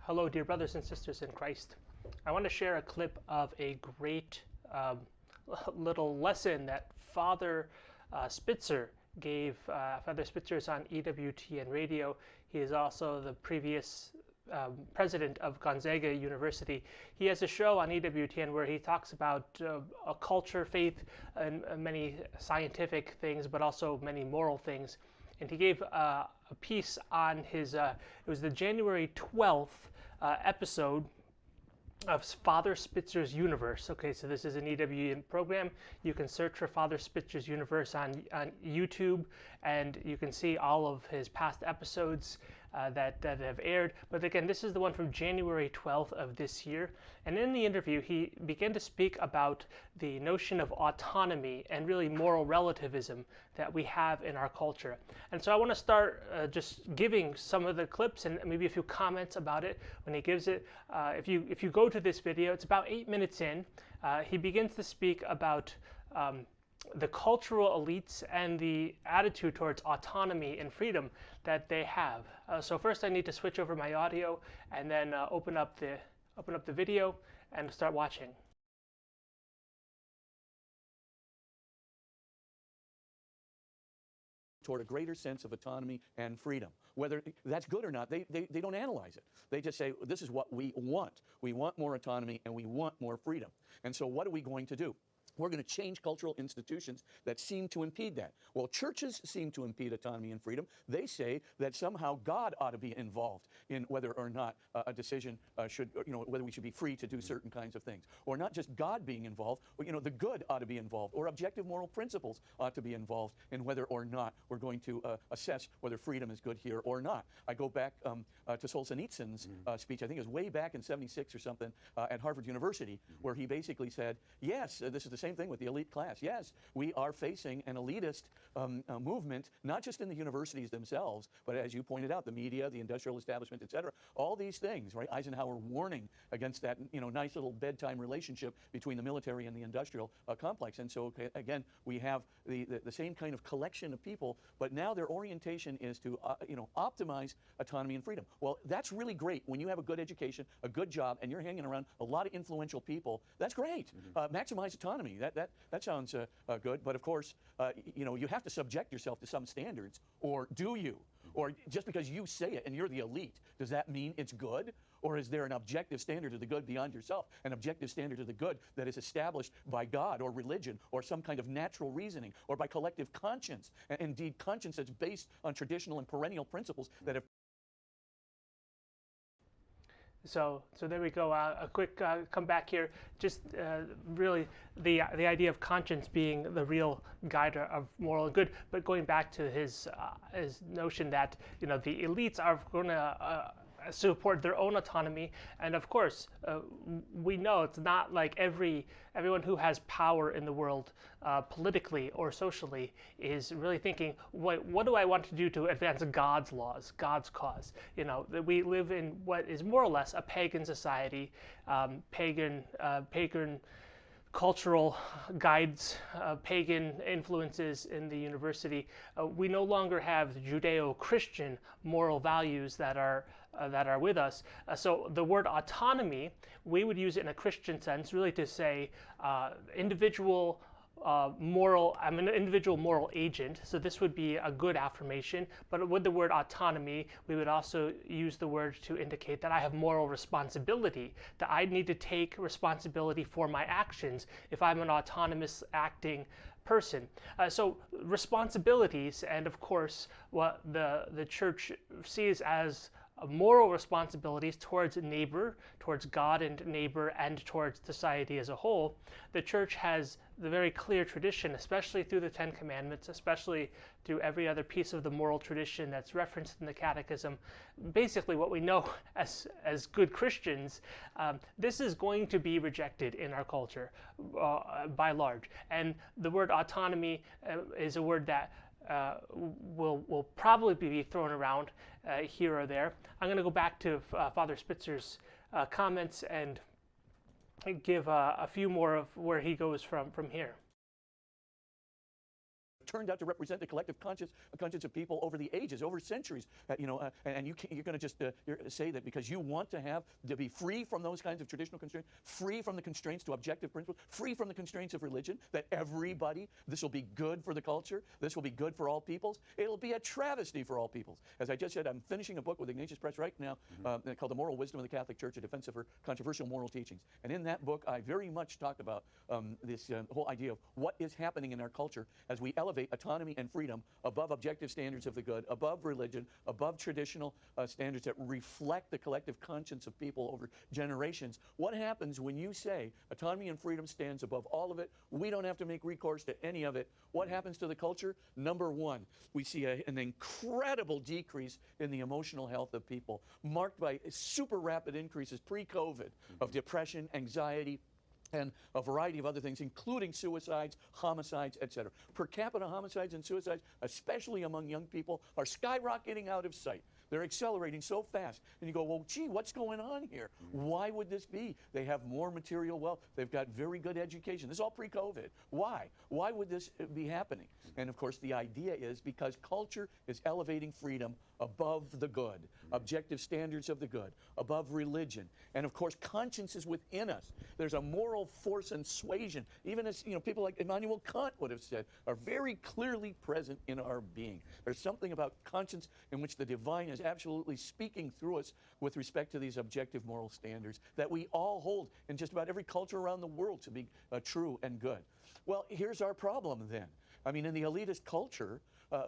Hello, dear brothers and sisters in Christ. I want to share a clip of a great little lesson that Father Spitzer gave. Father Spitzer is on EWTN radio. He is also the previous president of Gonzaga University. He has a show on EWTN where he talks about a culture, faith, and many scientific things, but also many moral things. And he gave a piece on his, it was the January 12th episode of Father Spitzer's Universe. Okay, so this is an EWTN program. You can search for Father Spitzer's Universe on YouTube, and you can see all of his past episodes that have aired. But again, this is the one from January 12th of this year. And in the interview, he began to speak about the notion of autonomy and really moral relativism that we have in our culture. And so I want to start just giving some of the clips and maybe a few comments about it when he gives it. If you go to this video, it's about 8 minutes in. He begins to speak about the cultural elites and the attitude towards autonomy and freedom that they have. So first I need to switch over my audio and then open up the video and start watching. Toward a greater sense of autonomy and freedom. Whether that's good or not, they don't analyze it. They just say, this is what we want. We want more autonomy and we want more freedom. And so what are we going to do? We're going to change cultural institutions that seem to impede that. Well, churches seem to impede autonomy and freedom. They say that somehow God ought to be involved in whether or not a decision should, whether we should be free to do certain kinds of things. Or not just God being involved, but, the good ought to be involved. Or objective moral principles ought to be involved in whether or not we're going to assess whether freedom is good here or not. I go back to Solzhenitsyn's speech, I think it was way back in '76 or something, at Harvard University, where he basically said, yes, this is the same thing with the elite class. Yes, we are facing an elitist movement, not just in the universities themselves, but as you pointed out, the media, the industrial establishment, etc. All these things, right? Eisenhower warning against that, nice little bedtime relationship between the military and the industrial complex. And so, again, we have the same kind of collection of people, but now their orientation is to, optimize autonomy and freedom. Well, that's really great when you have a good education, a good job, and you're hanging around a lot of influential people. That's great. Maximize autonomy. That sounds good, but of course, you have to subject yourself to some standards, or do you? Or just because you say it and you're the elite, does that mean it's good? Or is there an objective standard of the good beyond yourself, an objective standard of the good that is established by God or religion or some kind of natural reasoning or by collective conscience, and indeed conscience that's based on traditional and perennial principles that have... So there we go. A quick come back here. Just really the idea of conscience being the real guide of moral and good. But going back to his notion that the elites are going to support their own autonomy, and of course we know it's not like everyone who has power in the world politically or socially is really thinking, what do I want to do to advance God's laws, God's cause? That we live in what is more or less a pagan society, pagan cultural guides, pagan influences in the university. We no longer have Judeo-Christian moral values that are with us. So the word autonomy, we would use it in a Christian sense, really to say individual moral. I'm an individual moral agent, so this would be a good affirmation. But with the word autonomy, we would also use the word to indicate that I have moral responsibility, that I need to take responsibility for my actions if I'm an autonomous acting person. So responsibilities, and of course what the church sees as moral responsibilities towards neighbor, towards God and neighbor, and towards society as a whole. The church has the very clear tradition, especially through the Ten Commandments, especially through every other piece of the moral tradition that's referenced in the Catechism. Basically what we know as good Christians, this is going to be rejected in our culture by large. And the word autonomy is a word that will probably be thrown around here or there. I'm going to go back to Father Spitzer's comments and give a few more of where he goes from here. turned out to represent the collective conscience of people over the ages, over centuries. And you're going to just say that because you want to be free from those kinds of traditional constraints, free from the constraints to objective principles, free from the constraints of religion, that everybody, this will be good for the culture, this will be good for all peoples. It'll be a travesty for all peoples. As I just said, I'm finishing a book with Ignatius Press right now called The Moral Wisdom of the Catholic Church, a defense of her controversial moral teachings. And in that book, I very much talk about this whole idea of what is happening in our culture as we elevate autonomy and freedom above objective standards of the good, above religion, above traditional standards that reflect the collective conscience of people over generations. What happens when you say autonomy and freedom stands above all of it? We don't have to make recourse to any of it. What happens to the culture? Number one, we see an incredible decrease in the emotional health of people, marked by super rapid increases pre-COVID of depression, anxiety, and a variety of other things, including suicides, homicides, etc. Per capita homicides and suicides, especially among young people, are skyrocketing out of sight. They're accelerating so fast. And you go, well, gee, what's going on here? Why would this be? They have more material wealth. They've got very good education. This is all pre-COVID. Why? Why would this be happening? And of course, the idea is because culture is elevating freedom above the good, objective standards of the good, above religion. And of course, conscience is within us. There's a moral force and suasion, even as people like Immanuel Kant would have said, are very clearly present in our being. There's something about conscience in which the divine is absolutely speaking through us with respect to these objective moral standards that we all hold in just about every culture around the world to be true and good. Well, here's our problem then. I mean, in the elitist culture,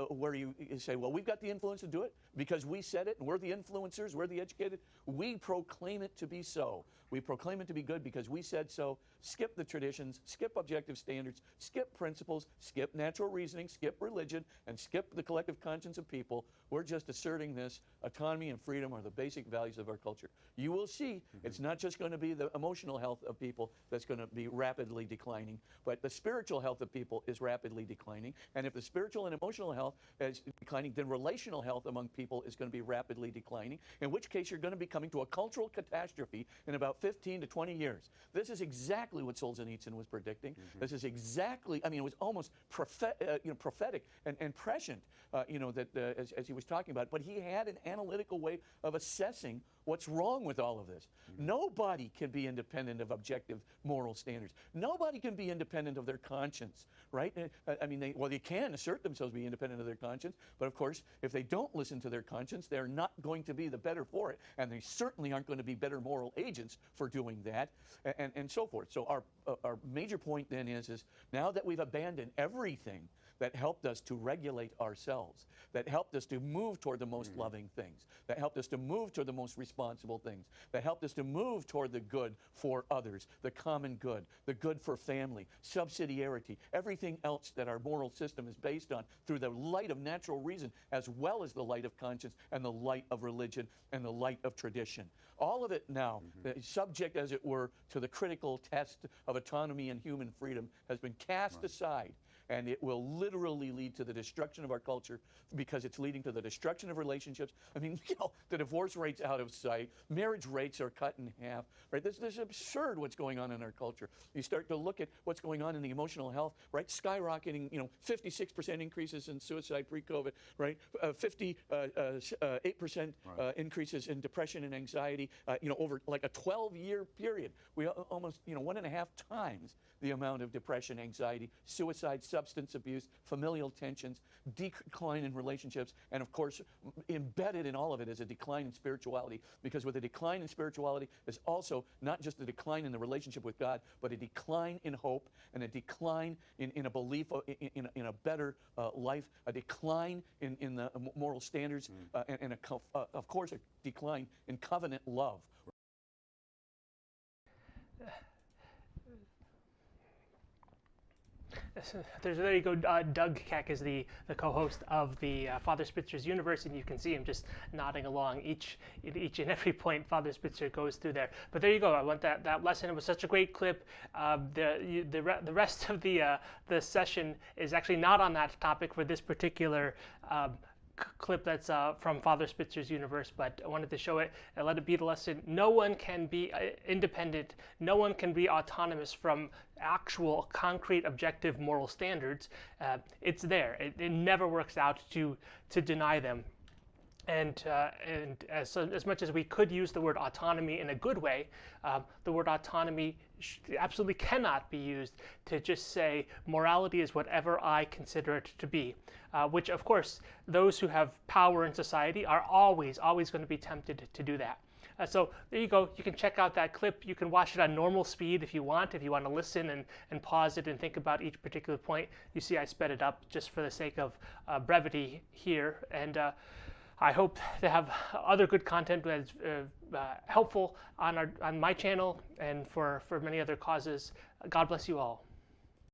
where you say, well, we've got the influence to do it because we said it and we're the influencers, we're the educated. We proclaim it to be so. We proclaim it to be good because we said so. Skip the traditions, skip objective standards, skip principles, skip natural reasoning, skip religion, and skip the collective conscience of people. We're just asserting this. Autonomy and freedom are the basic values of our culture. You will see it's not just going to be the emotional health of people that's going to be rapidly declining, but the spiritual health of people is rapidly declining. And if the spiritual and emotional health is declining, then relational health among people is going to be rapidly declining, in which case you're going to be coming to a cultural catastrophe in about 15 to 20 years. This is exactly what Solzhenitsyn was predicting. This is exactly, I mean, it was almost prophetic and prescient, as he was talking about. But he had an analytical way of assessing what's wrong with all of this. Nobody can be independent of objective moral standards. Nobody can be independent of their conscience, right? I mean, they can assert themselves to be independent of their conscience, but of course, if they don't listen to their conscience, they're not going to be the better for it, and they certainly aren't going to be better moral agents for doing that, and so forth. So our major point then is now that we've abandoned everything that helped us to regulate ourselves, that helped us to move toward the most loving things, that helped us to move toward the most responsible things, that helped us to move toward the good for others, the common good, the good for family, subsidiarity, everything else that our moral system is based on through the light of natural reason as well as the light of conscience and the light of religion and the light of tradition. All of it now, subject as it were to the critical test of autonomy and human freedom, has been cast aside. And it will literally lead to the destruction of our culture because it's leading to the destruction of relationships. I mean, the divorce rate's out of sight. Marriage rates are cut in half, right? This is absurd what's going on in our culture. You start to look at what's going on in the emotional health, right? Skyrocketing, 56% increases in suicide pre-COVID, right? 58% increases in depression and anxiety, over like a 12-year period. We almost, 1.5 times the amount of depression, anxiety, suicide, substance abuse, familial tensions, decline in relationships, and of course, embedded in all of it is a decline in spirituality, because with a decline in spirituality is also not just a decline in the relationship with God, but a decline in hope and a decline in a belief in a better life, a decline in the moral standards, and of course, a decline in covenant love. There you go. Doug Keck is the co-host of the Father Spitzer's Universe, and you can see him just nodding along each and every point Father Spitzer goes through there. But there you go. I want that lesson. It was such a great clip. The rest of the session is actually not on that topic for this particular clip that's from Father Spitzer's universe, but I wanted to show it and let it be the lesson. No one can be independent. No one can be autonomous from actual, concrete, objective moral standards. It's there. It never works out to deny them. And as much as we could use the word autonomy in a good way, the word autonomy absolutely cannot be used to just say morality is whatever I consider it to be, which of course those who have power in society are always going to be tempted to do that. So there you go. You can check out that clip. You can watch it on normal speed if you want to listen and pause it and think about each particular point. You see I sped it up just for the sake of brevity here. And I hope to have other good content that's helpful on my channel and for many other causes. God bless you all.